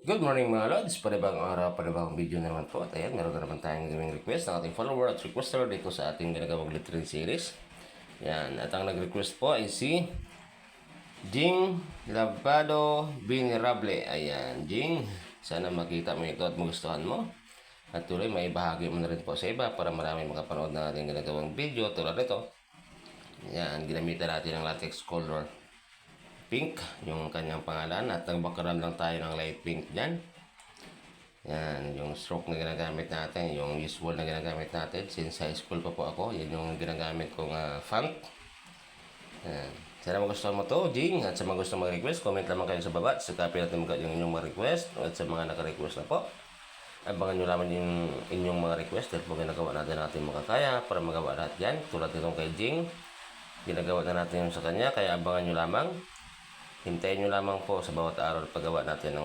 Good morning mga lods, panibang araw, panibang video na naman po. At ayan, meron na naman tayong gawing request ng ating follower at requester dito sa ating ginagawang lettering series. Yan, at ang nag-request po ay si Jing Lavado Venerable. Ayan, Jing, sana makita mo ito at magustuhan mo. At tuloy, may bahagi mo na rin po sa iba para marami makapanood na ating ginagawang video tulad nito. Yan, ginamitan natin ng latex color pink, yung kanyang pangalan, at nagbakaran lang tayo ng light pink dyan. Yan, yung stroke na ginagamit natin, yung usual na ginagamit natin since high school pa po ako, yan yung ginagamit kong font. Yan. Sana magustuhan mo to, Jing, at sa mga gusto mag-request, comment lamang kayo sa baba, sa copy natin mga yung inyong mga request, at sa mga naka-request na po, abangan nyo naman yung inyong mga request dahil po ginagawa natin makakaya para magawa lahat yan, tulad nitong kay Jing, ginagawa na natin yung sa kanya, kaya abangan nyo lamang. Hintayin nyo lamang po sa bawat araw na paggawa natin ng